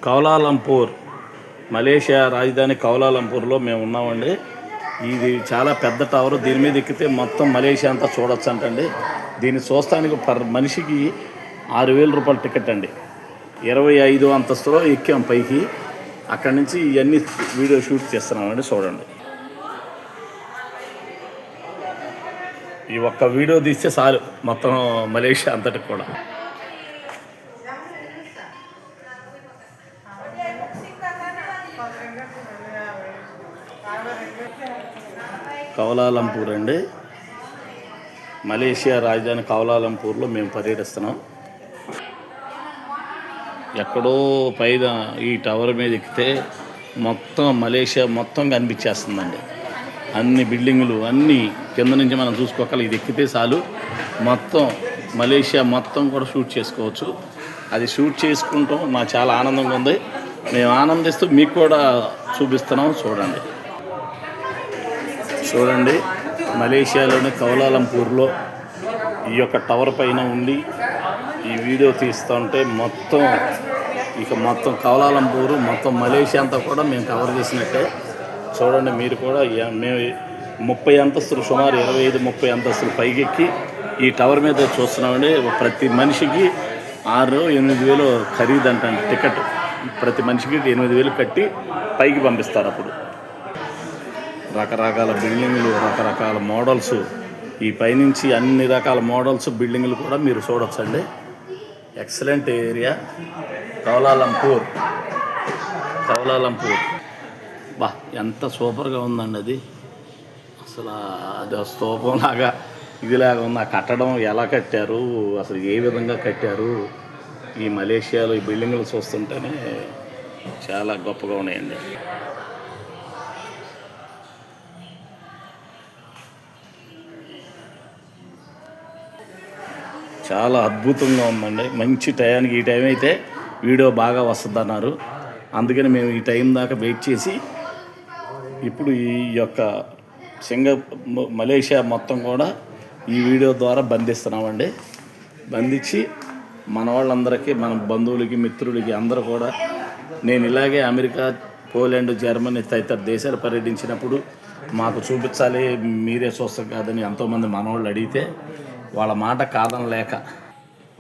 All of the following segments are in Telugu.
కౌలాలంపూర్, మలేషియా రాజధాని కౌలాలంపూర్లో మేము ఉన్నామండి. ఇది చాలా పెద్ద టవర్. దీని మీద ఎక్కితే మొత్తం మలేషియా అంతా చూడొచ్చు అంటండి. దీన్ని చూస్తానికి మనిషికి 6,000 రూపాయల టికెట్ అండి. 25 అంతస్తులో ఎక్కాం పైకి. అక్కడి నుంచి ఇవన్నీ వీడియో షూట్ చేస్తున్నామండి. చూడండి, ఈ ఒక్క వీడియో తీస్తే చాలు మొత్తం మలేషియా అంతటికి కూడా. కౌలాలంపూర్ అండి, మలేషియా రాజధాని కౌలాలంపూర్లో మేము పర్యటిస్తున్నాం. ఎక్కడో పైన ఈ టవర్ మీద ఎక్కితే మొత్తం మలేషియా మొత్తం కనిపించేస్తుందండి. అన్ని బిల్డింగులు అన్నీ కింద నుంచి మనం చూసుకోగలం. ఇది ఎక్కితే చాలు మొత్తం మలేషియా మొత్తం కూడా షూట్ చేసుకోవచ్చు. అది షూట్ చేసుకుంటాం. మాకు చాలా ఆనందంగా ఉంది. మేము ఆనందిస్తూ మీకు కూడా చూపిస్తున్నాం. చూడండి, మలేషియాలోని కౌలాలంపూర్లో ఈ యొక్క టవర్ పైన ఉండి ఈ వీడియో తీస్తుంటే మొత్తం కౌలాలంపూర్ మొత్తం మలేషియా అంతా కూడా మేము కవర్ చేసినట్టే. చూడండి, మీరు కూడా. మేము 30 అంతస్తులు, సుమారు 25-30 అంతస్తులు పైకెక్కి ఈ టవర్ మీద చూస్తున్నామండి. ప్రతి మనిషికి 6,000-8,000 ఖరీదు అంటండి టికెట్. ప్రతి మనిషికి 8,000 కట్టి పైకి పంపిస్తారు. అప్పుడు రకరకాల బిల్డింగులు, రకరకాల మోడల్స్, ఈ పైనుంచి అన్ని రకాల మోడల్స్ బిల్డింగులు కూడా మీరు చూడొచ్చండి. Excellent area Kuala Lumpur. బా, ఎంత సూపర్గా ఉందండి అది. అసలు అది స్తూపంలాగా ఇదిలాగా ఉంది. ఆ కట్టడం ఎలా కట్టారు, అసలు ఏ విధంగా కట్టారు, ఈ మలేషియాలో ఈ బిల్డింగులు చూస్తుంటేనే చాలా గొప్పగా ఉన్నాయండి. చాలా అద్భుతంగా ఉందండి. మంచి టయానికి, ఈ టైం అయితే వీడియో బాగా వస్తుంది అన్నారు. అందుకని మేము ఈ టైం దాకా వెయిట్ చేసి ఇప్పుడు ఈ యొక్క మలేషియా మొత్తం కూడా ఈ వీడియో ద్వారా బంధిస్తున్నామండి. బంధించి మన వాళ్ళందరికీ, మన బంధువులకి, మిత్రులకి అందరూ కూడా, నేను ఇలాగే అమెరికా, పోలాండ్, జర్మనీ తదితర దేశాలు పర్యటించినప్పుడు మాకు చూపించాలి, మీరే చూస్తారు కాదని ఎంతోమంది మనవాళ్ళు అడిగితే వాళ్ళ మాట కాదనలేక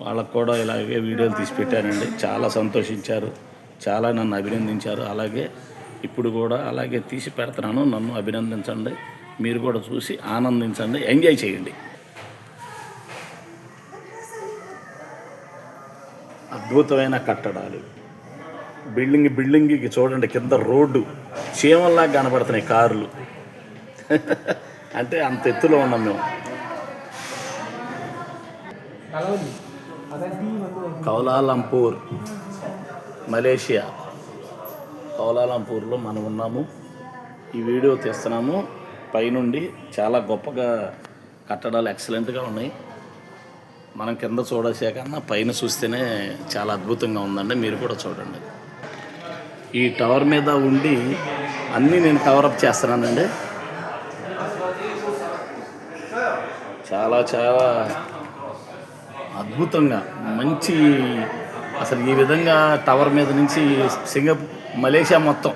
వాళ్ళకు కూడా ఇలాగే వీడియోలు తీసి పెట్టానండి. చాలా సంతోషించారు, చాలా నన్ను అభినందించారు. అలాగే ఇప్పుడు కూడా అలాగే తీసి పెడుతున్నాను. నన్ను అభినందించండి, మీరు కూడా చూసి ఆనందించండి, ఎంజాయ్ చేయండి. అద్భుతమైన కట్టడాలు, బిల్డింగ్కి చూడండి, కింద రోడ్డు చీమల్లాగా కనబడుతున్నాయి కార్లు. అంటే అంత ఎత్తులో ఉన్నాం మేము. కౌలాలంపూర్, మలేషియా కౌలాలంపూర్లో మనం ఉన్నాము. ఈ వీడియో తీస్తున్నాము పైనుండి. చాలా గొప్పగా కట్టడాలు ఎక్సలెంట్గా ఉన్నాయి. మనం కింద చూడసే కన్నా పైన చూస్తేనే చాలా అద్భుతంగా ఉందండి. మీరు కూడా చూడండి. ఈ టవర్ మీద ఉండి అన్నీ నేను కవరప్ చేస్తున్నానండి. చాలా అద్భుతంగా మంచి, అసలు ఈ విధంగా టవర్ మీద నుంచి మలేషియా మొత్తం,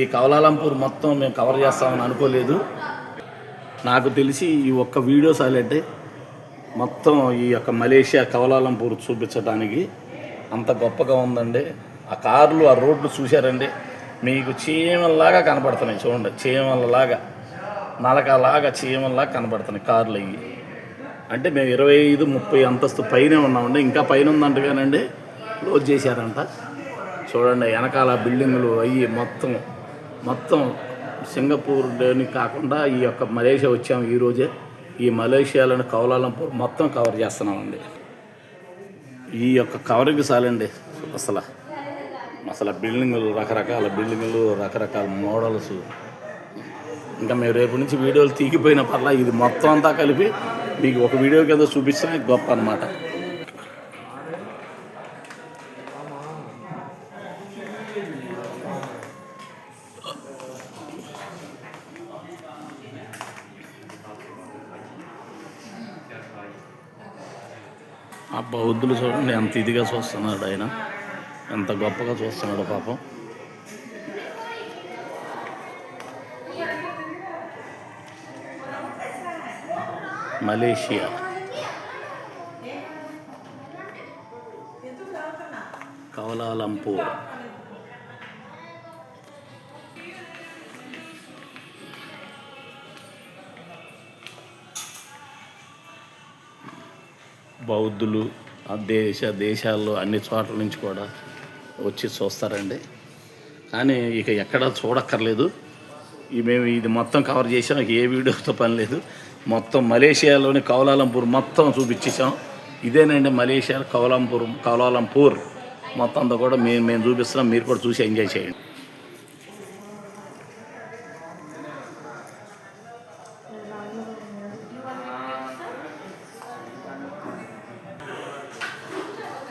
ఈ కౌలాలంపూర్ మొత్తం మేము కవర్ చేస్తామని అనుకోలేదు. నాకు తెలిసి ఈ ఒక్క వీడియో చాలంటే మొత్తం ఈ యొక్క మలేషియా కౌలాలంపూర్ చూపించడానికి అంత గొప్పగా ఉందండి. ఆ కార్లు, ఆ రోడ్లు చూశారండి, మీకు చీమల్లాగా కనపడుతున్నాయి. చూడండి, చీమలలాగా, నలకలాగా చీమల్లాగా కనపడుతున్నాయి కార్లు అవి. అంటే మేము 25-30 అంతస్తు పైనే ఉన్నామండి. ఇంకా పైన ఉందంటగానండి, క్లోజ్ చేశారంట. చూడండి, వెనకాల బిల్డింగులు అయ్యి మొత్తం సింగపూర్లోని కాకుండా ఈ యొక్క మలేషియా వచ్చాము ఈరోజే. ఈ మలేషియాలోని కౌలాలంపూర్ మొత్తం కవర్ చేస్తున్నామండి. ఈ యొక్క కవర్కి చాలండి. అసలు బిల్డింగులు, రకరకాల బిల్డింగులు, రకరకాల మోడల్స్. ఇంకా మేము రేపు నుంచి వీడియోలు తీగిపోయిన పర్లా ఇది మొత్తం అంతా కలిపి మీకు ఒక వీడియో కింద చూపిస్తే గొప్ప అన్నమాట. ఆ బౌద్ధులు చూడండి ఎంత ఇదిగా చూస్తున్నాడు ఆయన, ఎంత గొప్పగా చూస్తున్నాడు పాపం. Malaysia Kuala Lumpur. బౌద్ధులు ఆ దేశాల్లో అన్ని చోట్ల నుంచి కూడా వచ్చి చూస్తారండి. కానీ ఇక ఎక్కడ చూడక్కర్లేదు, మేము ఇది మొత్తం కవర్ చేసాం. ఏ వీడియోతో పని లేదు, మొత్తం మలేషియాలోని కౌలాలంపూర్ మొత్తం చూపించేసాం. ఇదేనండి మలేషియా కౌలాలంపూర్ మొత్తం అంతా కూడా మేము చూపిస్తున్నాం. మీరు కూడా చూసి ఎంజాయ్ చేయండి.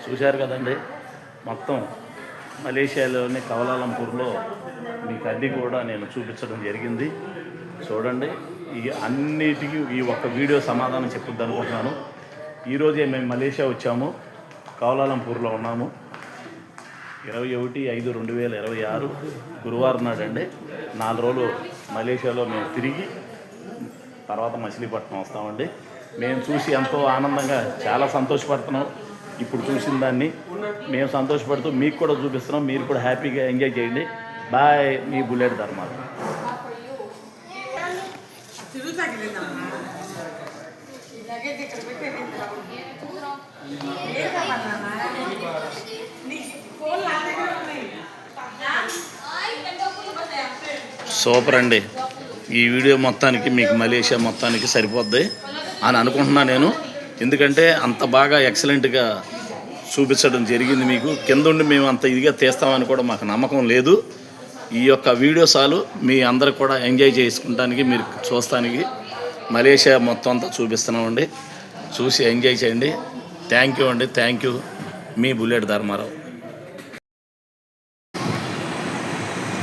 చూశారు కదండి, మొత్తం మలేషియాలోని కౌలాలంపూర్లో మీకు అన్నీ కూడా నేను చూపించడం జరిగింది. చూడండి, ఈ అన్నిటికీ ఈ ఒక్క వీడియో సమాధానం చెప్పుద్ది అనుకుంటున్నాను. ఈరోజే మేము మలేషియా వచ్చాము, కౌలాలంపూర్లో ఉన్నాము. 21/5/2026 గురువారం నాడండి. 4 రోజులు మలేషియాలో మేము తిరిగి తర్వాత మచిలీపట్నం వస్తామండి. మేము చూసి ఎంతో ఆనందంగా చాలా సంతోషపడుతున్నాం. ఇప్పుడు చూసిన దాన్ని మేము సంతోషపడుతూ మీకు కూడా చూపిస్తున్నాం. మీరు కూడా హ్యాపీగా ఎంజాయ్ చేయండి. బాయ్, మీ బుల్లెట్ ధర్మాలు. సూపర్ అండి. ఈ వీడియో మొత్తానికి మీకు మలేషియా మొత్తానికి సరిపోద్ది అని అనుకుంటున్నా నేను. ఎందుకంటే అంత బాగా ఎక్సలెంట్గా చూపించడం జరిగింది మీకు. కింద ఉండి మేము అంత ఇదిగా తీస్తామని కూడా మాకు నమ్మకం లేదు. ఈ యొక్క వీడియో చాలు మీ అందరు కూడా ఎంజాయ్ చేసుకుంటానికి, మీరు చూస్తానికి మలేషియా మొత్తం అంతా చూపిస్తున్నామండి. చూసి ఎంజాయ్ చేయండి. థ్యాంక్ యూ అండి, thank you. Me bullet Dharmarao.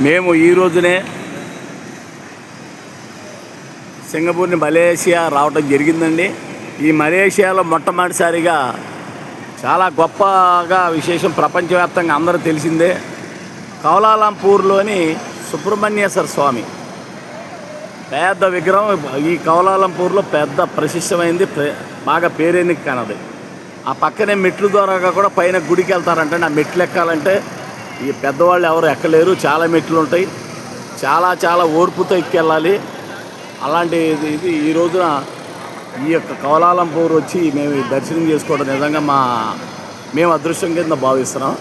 మేము ఈ రోజునే సింగపూర్ని మలేషియా రావడం జరిగిందండి. ఈ మలేషియాలో మొట్టమొదటిసారిగా చాలా గొప్పగా విశేషం, ప్రపంచవ్యాప్తంగా అందరూ తెలిసిందే, కౌలాలంపూర్లోని సుబ్రహ్మణ్యేశ్వర స్వామి పెద్ద విగ్రహం. ఈ కౌలాలంపూర్లో పెద్ద ప్రసిద్ధమైంది, బాగా పేరెన్నిక కానది. ఆ పక్కనే మెట్లు ద్వారా కూడా పైన గుడికి వెళ్తారంటే, ఆ మెట్లు ఎక్కాలంటే ఈ పెద్దవాళ్ళు ఎవరు ఎక్కలేరు, చాలా మెట్లు ఉంటాయి, చాలా ఓర్పుతో ఎక్కెళ్ళాలి. అలాంటి ఇది ఈ రోజున ఈ యొక్క కౌలాలంపూర్ వచ్చి మేము దర్శనం చేసుకోవడం నిజంగా మేము అదృష్టం కింద భావిస్తున్నాం.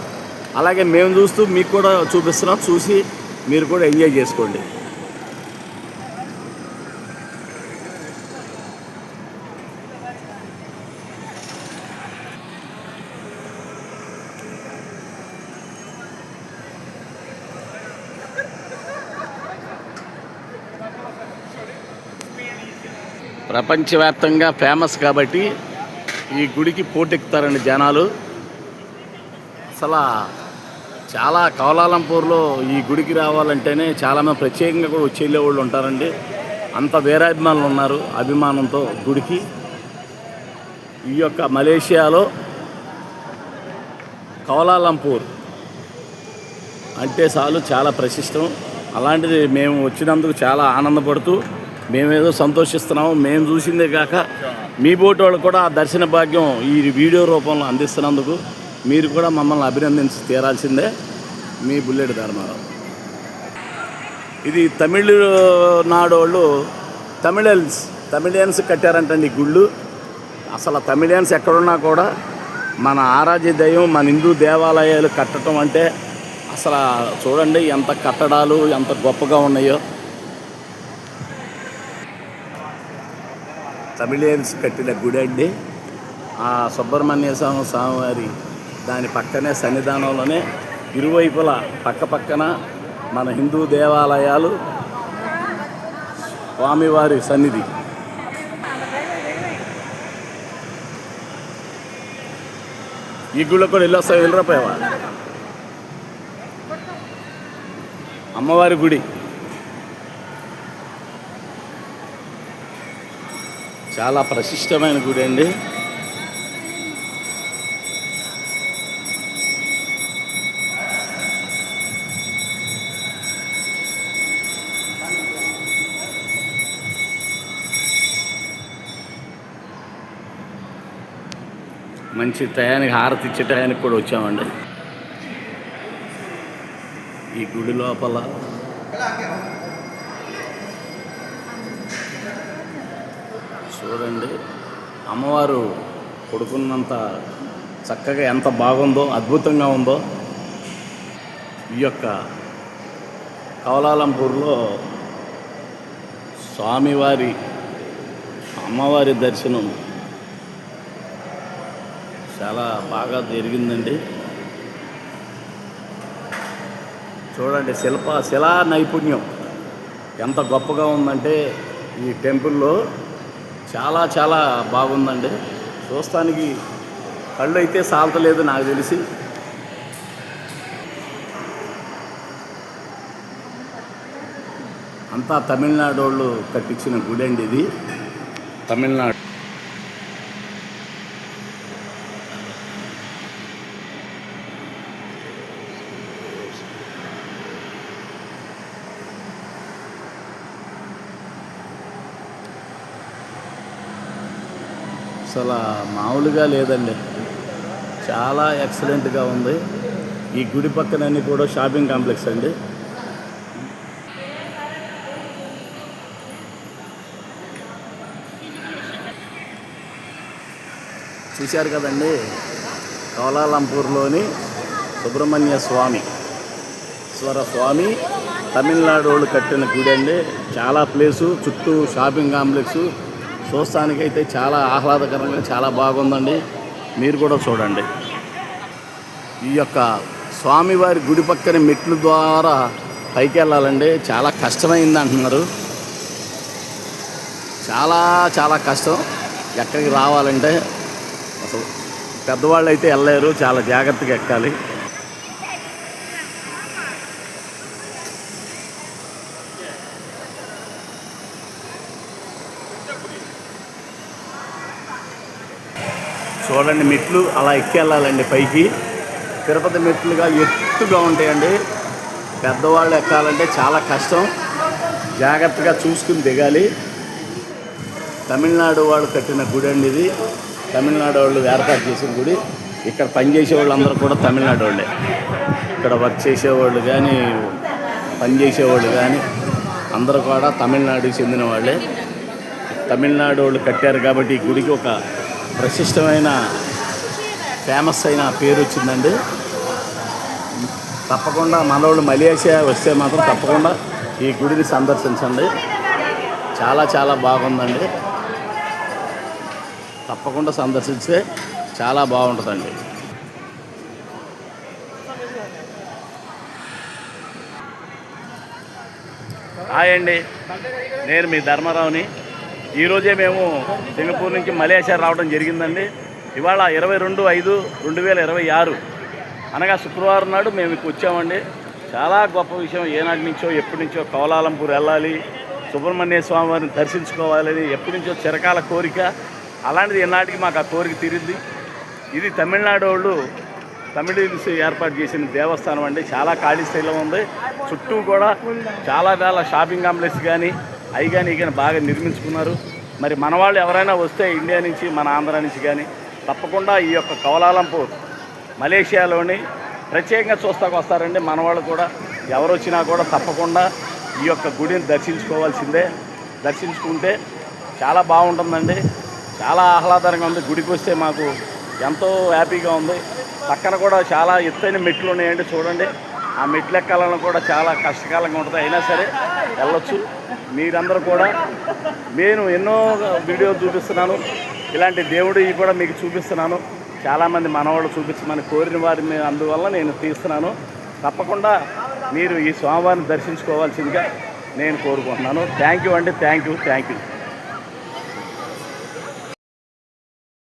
అలాగే మేము చూస్తూ మీకు కూడా చూపిస్తున్నాం. చూసి మీరు కూడా ఎంజాయ్ చేసుకోండి. ప్రపంచవ్యాప్తంగా ఫేమస్ కాబట్టి ఈ గుడికి పోటెక్కుతారండి జనాలు. అసలు చాలా కౌలాలంపూర్లో ఈ గుడికి రావాలంటేనే చాలామంది ప్రత్యేకంగా కూడా వచ్చి వెళ్ళేవాళ్ళు ఉంటారండి. అంత వీరాభిమానులు ఉన్నారు అభిమానంతో గుడికి. ఈ యొక్క మలేషియాలో కౌలాలంపూర్ అంటే చాలు చాలా ప్రసిద్ధం. అలాంటిది మేము వచ్చినందుకు చాలా ఆనందపడుతూ మేమేదో సంతోషిస్తున్నాము. మేము చూసిందే కాక మీ బోటి వాళ్ళు కూడా ఆ దర్శన భాగ్యం ఈ వీడియో రూపంలో అందిస్తున్నందుకు మీరు కూడా మమ్మల్ని అభినందించి తీరాల్సిందే. మీ బుల్లెట్ ధర్మారావు. ఇది తమిళనాడు వాళ్ళు తమిళియన్స్ కట్టారంటండి ఈ గుళ్ళు. అసలు తమిళియన్స్ ఎక్కడున్నా కూడా మన ఆరాధ్య దైవం, మన హిందూ దేవాలయాలు కట్టడం అంటే అసలు చూడండి ఎంత కట్టడాలు ఎంత గొప్పగా ఉన్నాయో. తమిళియన్స్ కట్టిన గుడి అండి. ఆ సుబ్రహ్మణ్య స్వామి వారి దాని పక్కనే సన్నిధానంలోనే ఇరువైపులా పక్కన మన హిందూ దేవాలయాలు, స్వామివారి సన్నిధి. ఈ గుళ్ళో కూడా వెళ్ళొస్తావు, వెళ్ళిపోయావా? అమ్మవారి గుడి చాలా ప్రశిష్టమైన గుడి అండి. మంచి టయానికి హారతి ఇచ్చే టయానికి కూడా వచ్చామండి. ఈ గుడి లోపల చూడండి, అమ్మవారు కొడుకున్నంత చక్కగా ఎంత బాగుందో, అద్భుతంగా ఉందో. ఈ యొక్క కౌలాలంపూర్లో స్వామివారి అమ్మవారి దర్శనం చాలా బాగా జరిగిందండి. చూడండి, శిలా నైపుణ్యం ఎంత గొప్పగా ఉందంటే ఈ టెంపుల్లో చాలా చాలా బాగుందండి. చూస్తానికి కళ్ళు అయితే సాల్తలేదు నాకు తెలిసి. అంతా తమిళనాడు వాళ్ళు కట్టించిన గుడి అండి ఇది. తమిళనాడు అసలు మామూలుగా లేదండి, చాలా ఎక్సలెంట్గా ఉంది. ఈ గుడి పక్కనన్నీ కూడా షాపింగ్ కాంప్లెక్స్ అండి. చూశారు కదండి, కౌలాలంపూర్లోని సుబ్రహ్మణ్య స్వామి స్వామి తమిళనాడు వాళ్ళు కట్టిన గుడి అండి. చాలా ప్లేసు, చుట్టూ షాపింగ్ కాంప్లెక్సు, చూస్తానికైతే చాలా ఆహ్లాదకరంగా చాలా బాగుందండి. మీరు కూడా చూడండి. ఈ యొక్క స్వామివారి గుడి పక్కన మెట్ల ద్వారా పైకి వెళ్ళాలండి. చాలా కష్టమైంది అంటున్నారు. చాలా చాలా కష్టం ఎక్కడికి రావాలంటే. అసలు పెద్దవాళ్ళు అయితే వెళ్ళలేరు, చాలా జాగ్రత్తగా ఎక్కాలి. చూడండి, మెట్లు అలా ఎక్కి వెళ్ళాలండి పైకి. తిరుపతి మెట్లుగా ఎత్తుగా ఉంటాయండి. పెద్దవాళ్ళు ఎక్కాలంటే చాలా కష్టం, జాగ్రత్తగా చూసుకుని దిగాలి. తమిళనాడు వాళ్ళు కట్టిన గుడి అండి ఇది. తమిళనాడు వాళ్ళు ఏర్పాటు చేసిన గుడి. ఇక్కడ పనిచేసే వాళ్ళందరూ కూడా తమిళనాడు వాళ్ళే. ఇక్కడ వర్క్ చేసేవాళ్ళు కానీ, పనిచేసేవాళ్ళు కానీ అందరూ కూడా తమిళనాడుకి చెందిన వాళ్ళే. తమిళనాడు వాళ్ళు కట్టారు కాబట్టి ఈ గుడికి ఒక ప్రశిష్టమైన, ఫేమస్ అయిన పేరు వచ్చిందండి. తప్పకుండా మనోళ్ళు మలేషియా వస్తే మాత్రం తప్పకుండా ఈ గుడిని సందర్శించండి. చాలా చాలా బాగుందండి. తప్పకుండా సందర్శిస్తే చాలా బాగుంటుందండి. హాయ్ అండి, నేను మీ ధర్మారావుని. ఈరోజే మేము సింగపూర్ నుంచి మలేషియా రావడం జరిగిందండి. ఇవాళ 22/5/2026 అనగా శుక్రవారం నాడు మేము ఇక్కడ వచ్చామండి. చాలా గొప్ప విషయం. ఏనాటి నుంచో ఎప్పటి నుంచో కౌలాలంపూర్ వెళ్ళాలి, సుబ్రహ్మణ్య స్వామి వారిని దర్శించుకోవాలని ఎప్పటి నుంచో చిరకాల కోరిక. అలాంటిది ఈనాటికి మాకు ఆ కోరిక తీరింది. ఇది తమిళనాడు వాళ్ళు తమిళన్స్ ఏర్పాటు చేసిన దేవస్థానం అండి. చాలా ఖాళీ స్థైలం ఉంది. చుట్టూ కూడా చాలా షాపింగ్ కాంప్లెక్స్ కానీ అవి కానీ బాగా నిర్మించుకున్నారు. మరి మన వాళ్ళు ఎవరైనా వస్తే ఇండియా నుంచి, మన ఆంధ్ర నుంచి కానీ తప్పకుండా ఈ యొక్క కౌలాలంపూర్ మలేషియాలోని ప్రత్యేకంగా చూస్తాకు వస్తారండి. మన వాళ్ళు కూడా ఎవరు వచ్చినా కూడా తప్పకుండా ఈ యొక్క గుడిని దర్శించుకోవాల్సిందే. దర్శించుకుంటే చాలా బాగుంటుందండి. చాలా ఆహ్లాదకరంగా ఉంది. గుడికి వస్తే మాకు ఎంతో హ్యాపీగా ఉంది. పక్కన కూడా చాలా ఎత్తైన మెట్లు ఉన్నాయండి. చూడండి, ఆ మెట్లు ఎక్కాలని కూడా చాలా కష్టకాలంగా ఉంటుంది. అయినా సరే వెళ్ళొచ్చు. మీరందరూ కూడా, నేను ఎన్నో వీడియోలు చూపిస్తున్నాను, ఇలాంటి దేవుడివి కూడా మీకు చూపిస్తున్నాను. చాలామంది మనవాళ్ళు చూపించమని కోరిన వారిని, అందువల్ల నేను తీస్తున్నాను. తప్పకుండా మీరు ఈ స్వామివారిని దర్శించుకోవాల్సిందిగా నేను కోరుకుంటున్నాను. థ్యాంక్ యూ అండి. Thank you.